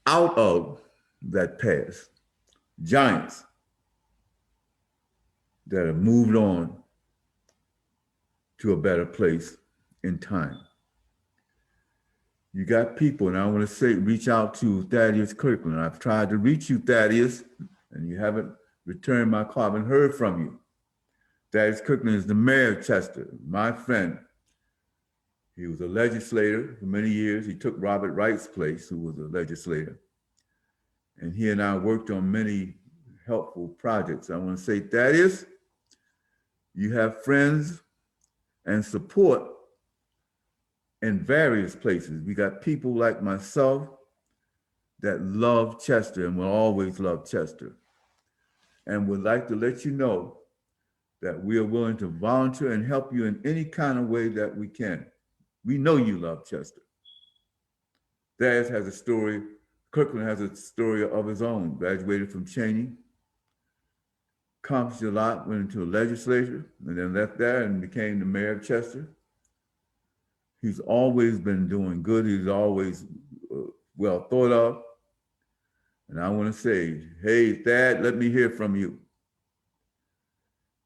out of that past giants that have moved on to a better place in time. You got people, and I want to say, reach out to Thaddeus Kirkland. I've tried to reach you, Thaddeus, and you haven't returned my call. I haven't heard from you. Thaddeus Kirkland is the mayor of Chester, my friend. He was a legislator for many years. He took Robert Wright's place, who was a legislator. And he and I worked on many helpful projects. I want to say, Thaddeus, you have friends and support in various places. We got people like myself that love Chester and will always love Chester, and would like to let you know that we are willing to volunteer and help you in any kind of way that we can. We know you love Chester. Thaddeus has a story, Kirkland has a story of his own. Graduated from Cheney, accomplished a lot, went into the legislature, and then left there and became the mayor of Chester. He's always been doing good. He's always well thought of. And I want to say, hey, Thad, let me hear from you.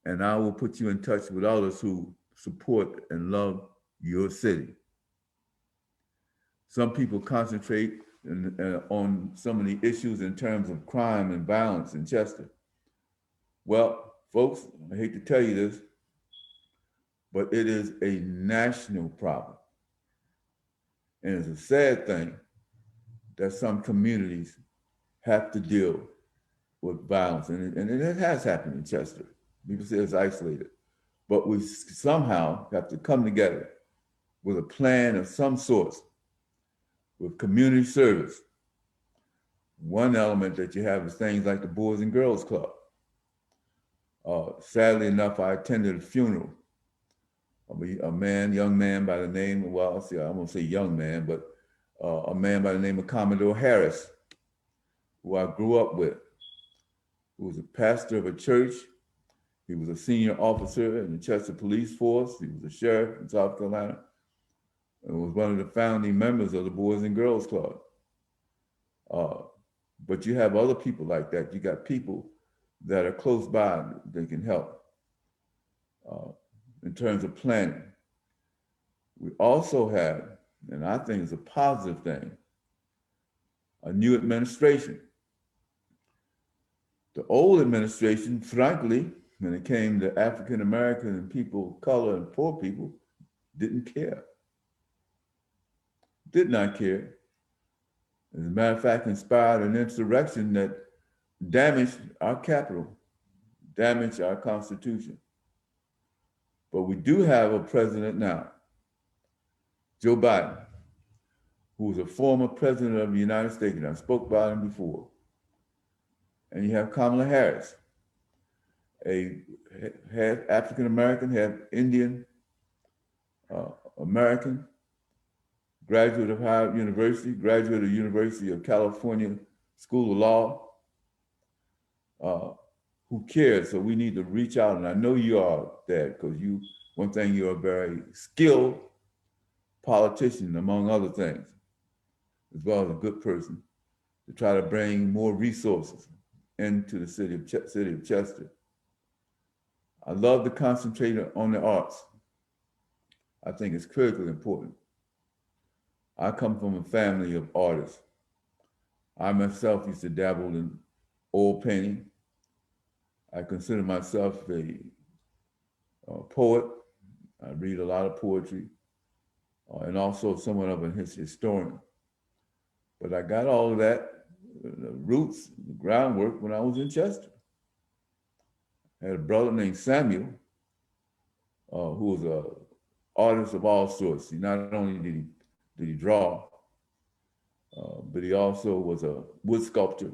And I will put you in touch with others who support and love your city. Some people concentrate on some of the issues in terms of crime and violence in Chester. Well, folks, I hate to tell you this, but it is a national problem. And it's a sad thing that some communities have to deal with violence. And it has happened in Chester. People say it's isolated. But we somehow have to come together with a plan of some sort, with community service. One element that you have is things like the Boys and Girls Club. Sadly enough, I attended a funeral of a young man by the name of, well, see, I won't say young man, but a man by the name of Commodore Harris, who I grew up with, who was a pastor of a church. He was a senior officer in the Chester Police Force. He was a sheriff in South Carolina, and was one of the founding members of the Boys and Girls Club. But you have other people like that. You got people that are close by that can help in terms of planning. We also have, and I think it's a positive thing, a new administration. The old administration, frankly, when it came to African American and people of color and poor people, didn't care. Did not care. As a matter of fact, inspired an insurrection that damaged our capital, damaged our Constitution. But we do have a president now, Joe Biden, who was a former president of the United States, and I spoke about him before. And you have Kamala Harris, a half African-American, half Indian American, graduate of Howard University, graduate of University of California School of Law, who cares. So we need to reach out, and I know you are, Dad, because one thing, you're a very skilled politician, among other things, as well as a good person, to try to bring more resources into the city of Chester. I love to concentrate on the arts. I think it's critically important. I come from a family of artists. I myself used to dabble in oil painting. I consider myself a poet. I read a lot of poetry, and also somewhat of a historian. But I got all of that, the roots, the groundwork, when I was in Chester. I had a brother named Samuel, who was an artist of all sorts. He not only did he draw, but he also was a wood sculptor.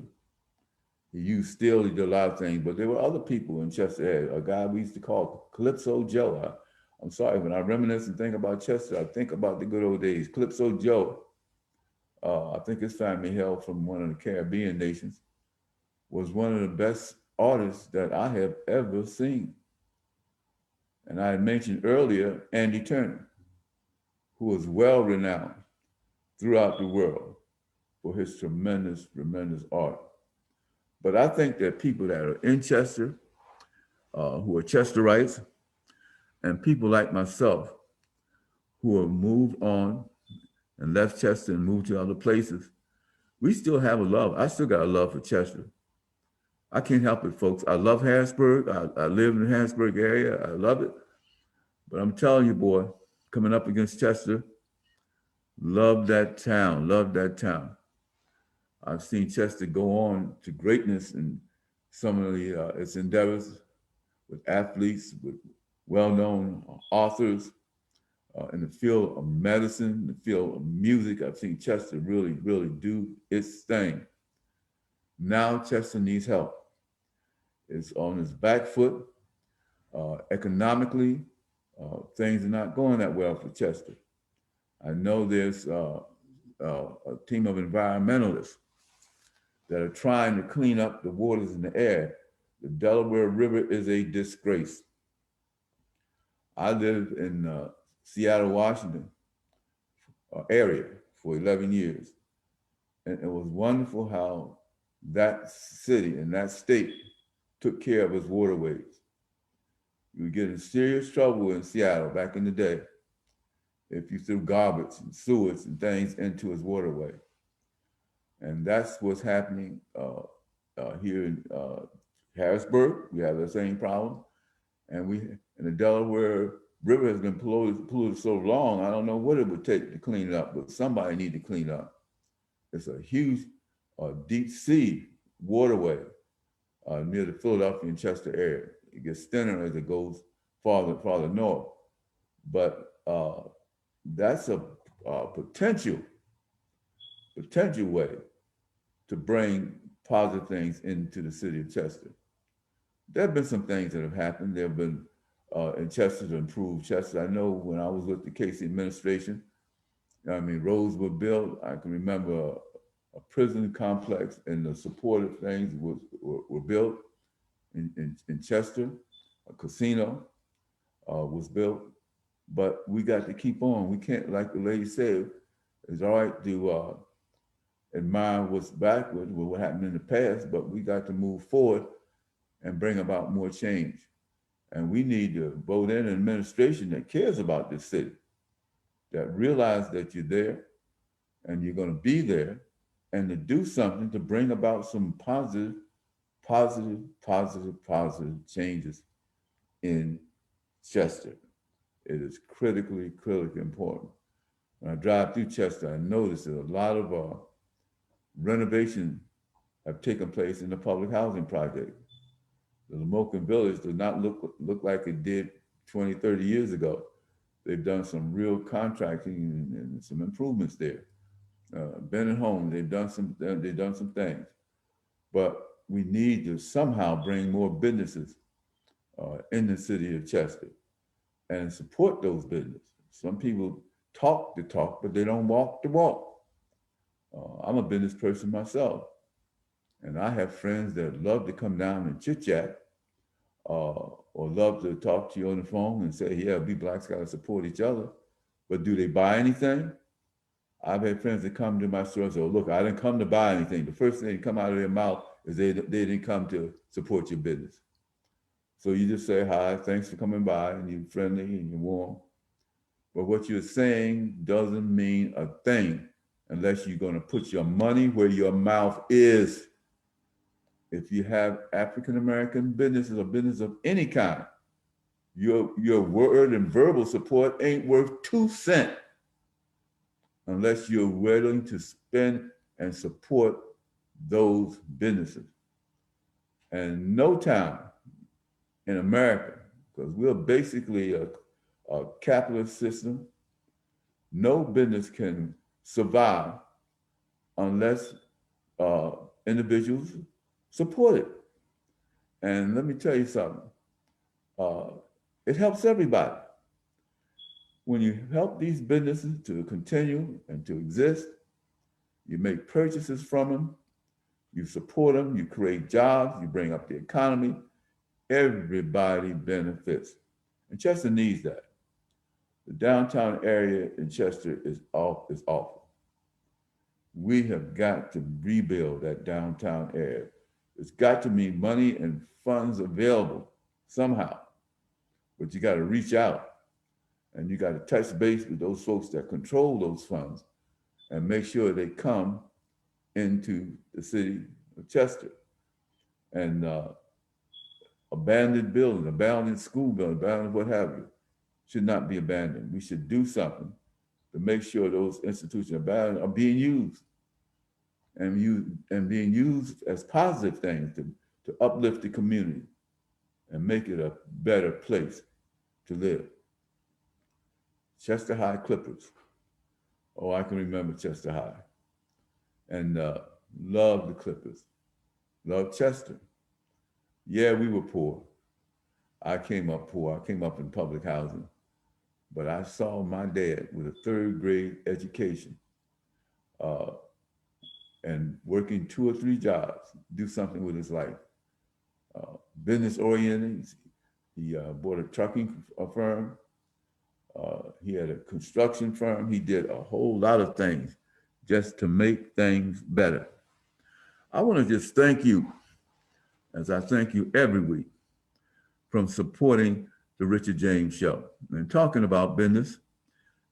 He used steel, he did a lot of things, but there were other people in Chester. A guy we used to call Calypso Joe. I'm sorry, when I reminisce and think about Chester, I think about the good old days. Calypso Joe, I think his family hailed from one of the Caribbean nations, was one of the best artists that I have ever seen. And I had mentioned earlier Andy Turner, who was well-renowned throughout the world for his tremendous, tremendous art. But I think that people that are in Chester, who are Chesterites, and people like myself who have moved on and left Chester and moved to other places, we still have a love. I still got a love for Chester. I can't help it, folks. I love Harrisburg. I live in the Harrisburg area. I love it. But I'm telling you, boy, coming up against Chester, love that town, love that town. I've seen Chester go on to greatness in some of its endeavors with athletes, with well-known authors in the field of medicine, the field of music. I've seen Chester really, really do its thing. Now Chester needs help. It's on its back foot. Economically, things are not going that well for Chester. I know there's a team of environmentalists that are trying to clean up the waters in the air. The Delaware River is a disgrace. I lived in Seattle, Washington area for 11 years. And it was wonderful how that city and that state took care of its waterways. You would get in serious trouble in Seattle back in the day if you threw garbage and sewage and things into its waterway. And that's what's happening here in Harrisburg. We have the same problem. And the Delaware River has been polluted so long, I don't know what it would take to clean it up, but somebody need to clean it up. It's a huge deep sea waterway near the Philadelphia and Chester area. It gets thinner as it goes farther north. But that's a potential way to bring positive things into the city of Chester. There have been some things that have happened. There have been in Chester to improve Chester. I know when I was with the Casey administration, roads were built. I can remember a prison complex and the supportive things were built in Chester. A casino was built, but we got to keep on. We can't, like the lady said, it's all right to admire what's backward, what happened in the past, but we got to move forward and bring about more change. And we need to vote in an administration that cares about this city, that realize that you're there and you're going to be there, and to do something to bring about some positive changes in Chester. It is critically important. When I drive through Chester, I notice that a lot of renovations have taken place in the public housing project. The Lamoken Village does not look like it did 20, 30 years ago. They've done some real contracting and some improvements there. Bennett Home, they've done some things, but we need to somehow bring more businesses in the city of Chester and support those businesses. Some people talk the talk, but they don't walk the walk. I'm a business person myself, and I have friends that love to come down and chit chat, or love to talk to you on the phone and say, yeah, we blacks gotta support each other, but do they buy anything? I've had friends that come to my store and say, oh, look, I didn't come to buy anything. The first thing that come out of their mouth is they didn't come to support your business. So you just say, hi, thanks for coming by, and you're friendly and you're warm. But what you're saying doesn't mean a thing unless you're gonna put your money where your mouth is. If you have African-American businesses or business of any kind, your word and verbal support ain't worth 2 cents unless you're willing to spend and support those businesses. And no town in America, because we're basically a capitalist system, no business can survive unless individuals support it. And let me tell you something, it helps everybody. When you help these businesses to continue and to exist, you make purchases from them, you support them, you create jobs, you bring up the economy, everybody benefits. And Chester needs that. The downtown area in Chester is awful. We have got to rebuild that downtown area. There's got to be money and funds available somehow but you got to reach out and you got to touch base with those folks that control those funds and make sure they come into the city of Chester. And abandoned buildings, abandoned school buildings, abandoned what have you, should not be abandoned. We should do something to make sure those institutions are being used and being used as positive things to uplift the community and make it a better place to live. Chester High Clippers. Oh, I can remember Chester High. And love the Clippers. Love Chester. Yeah, we were poor. I came up poor. I came up in public housing. But I saw my dad with a 3rd grade education and working 2 or 3 jobs, do something with his life. Business oriented. He bought a trucking firm. He had a construction firm. He did a whole lot of things just to make things better. I want to just thank you, as I thank you every week, from supporting the Richard James Show. And talking about business,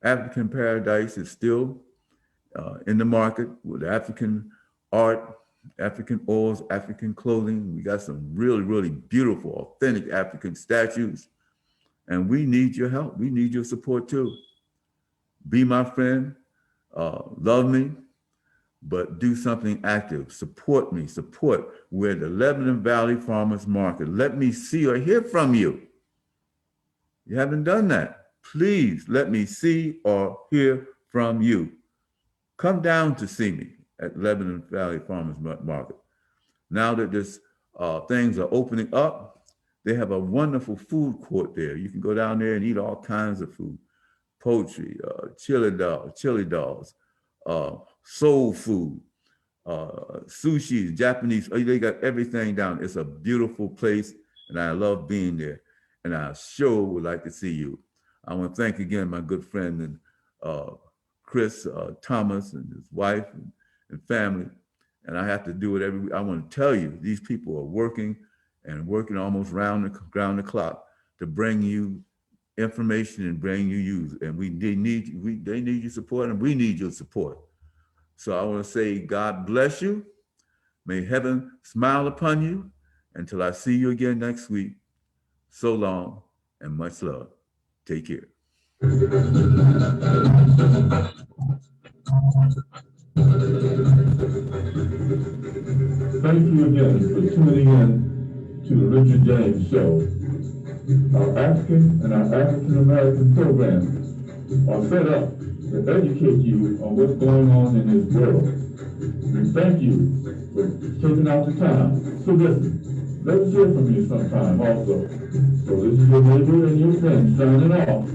African Paradise is still in the market with African art, African oils, African clothing. We got some really, really beautiful, authentic African statues. And we need your help. We need your support too. Be my friend, love me, but do something active. Support me, support. We're at the Lebanon Valley Farmers Market. Let me see or hear from you. You haven't done that. Please let me see or hear from you. Come down to see me at Lebanon Valley Farmers Market. Now that this things are opening up, they have a wonderful food court there. You can go down there and eat all kinds of food. Poultry, chili dogs, soul food, sushi, Japanese. They got everything down. It's a beautiful place, and I love being there. And I sure would like to see you. I want to thank again my good friend and Chris Thomas and his wife and family. And I have to do it every week. I want to tell you, these people are working almost round the clock to bring you information and bring you use. And they need your support, and we need your support. So I want to say, God bless you. May heaven smile upon you. Until I see you again next week, so long and much love. Take care. Thank you again for tuning in to the Richard James Show. Our African and our African American programs are set up to educate you on what's going on in this world. We thank you for taking out the time. So listen, let's hear from you sometime also. So this is your neighbor and your friend signing off.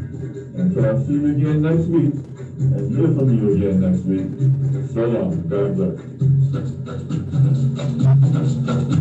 Until I see you again next week, and hear from you again next week. So long. God bless.